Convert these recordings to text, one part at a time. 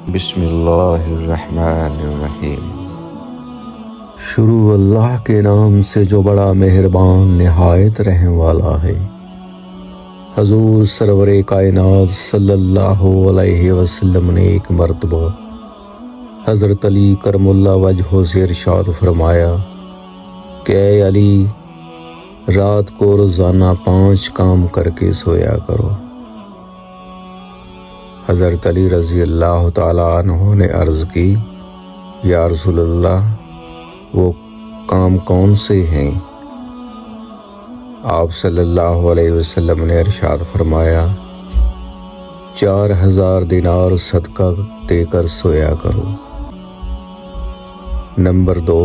بسم اللہ الرحمن الرحیم۔ شروع اللہ کے نام سے جو بڑا مہربان نہایت رحم والا ہے۔ حضور سرور کائنات صلی اللہ علیہ وسلم نے ایک مرتبہ حضرت علی کرم اللہ وجہہ سے ارشاد فرمایا کہ اے علی، رات کو روزانہ 5 کام کر کے سویا کرو۔ حضرت علی رضی اللہ تعالیٰ عنہ نے عرض کی، یا رسول اللہ، وہ کام کون سے ہیں؟ آپ صلی اللہ علیہ وسلم نے ارشاد فرمایا، 4000 دینار صدقہ دے کر سویا کرو۔ نمبر 2،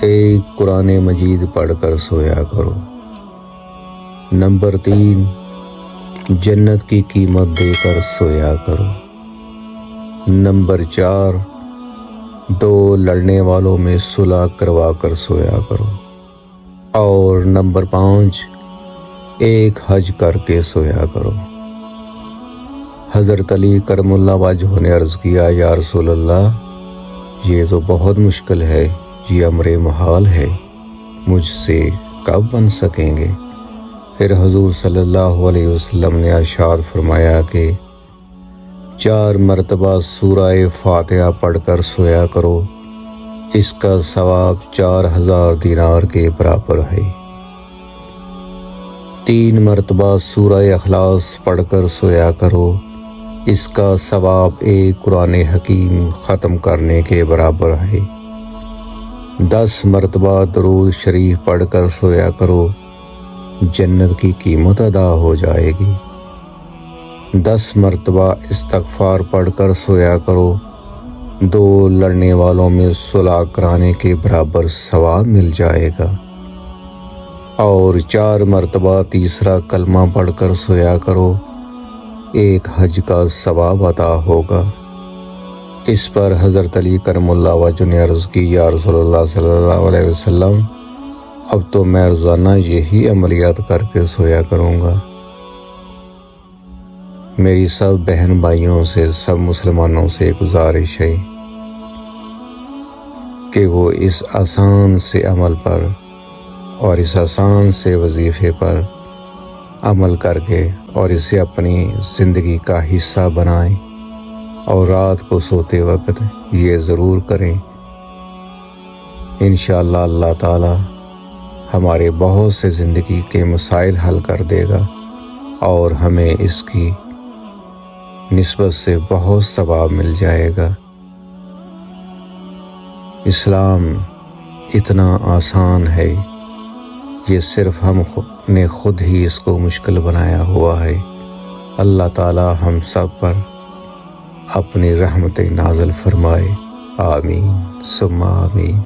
ایک قرآن مجید پڑھ کر سویا کرو۔ نمبر 3، جنت کی قیمت دے کر سویا کرو۔ نمبر 4، 2 لڑنے والوں میں صلح کروا کر سویا کرو۔ اور نمبر 5، ایک حج کر کے سویا کرو۔ حضرت علی کرم اللہ وجہہ نے عرض کیا، یا رسول اللہ، یہ تو بہت مشکل ہے، یہ امر محال ہے، مجھ سے کب بن سکیں گے؟ پھر حضور صلی اللہ علیہ وسلم نے ارشاد فرمایا کہ 4 مرتبہ سورہ فاتحہ پڑھ کر سویا کرو، اس کا ثواب 4000 دینار کے برابر ہے۔ 3 مرتبہ سورہ اخلاص پڑھ کر سویا کرو، اس کا ثواب ایک قرآن حکیم ختم کرنے کے برابر ہے۔ 10 مرتبہ درود شریف پڑھ کر سویا کرو، جنت کی قیمت ادا ہو جائے گی۔ 10 مرتبہ استغفار پڑھ کر سویا کرو، 2 لڑنے والوں میں صلح کرانے کے برابر ثواب مل جائے گا۔ اور 4 مرتبہ تیسرا کلمہ پڑھ کر سویا کرو، ایک حج کا ثواب عطا ہوگا۔ اس پر حضرت علی کرم اللہ وجہہ نے عرض کی، یا رسول اللہ صلی اللہ علیہ وسلم، اب تو میں روزانہ یہی عملیات کر کے سویا کروں گا۔ میری سب بہن بھائیوں سے، سب مسلمانوں سے گزارش ہے کہ وہ اس آسان سے عمل پر اور اس آسان سے وظیفے پر عمل کر کے اور اسے اپنی زندگی کا حصہ بنائیں، اور رات کو سوتے وقت یہ ضرور کریں۔ انشاءاللہ اللہ تعالی ہمارے بہت سے زندگی کے مسائل حل کر دے گا، اور ہمیں اس کی نسبت سے بہت ثواب مل جائے گا۔ اسلام اتنا آسان ہے، یہ صرف ہم نے خود ہی اس کو مشکل بنایا ہوا ہے۔ اللہ تعالی ہم سب پر اپنی رحمت نازل فرمائے، آمین ثم آمین۔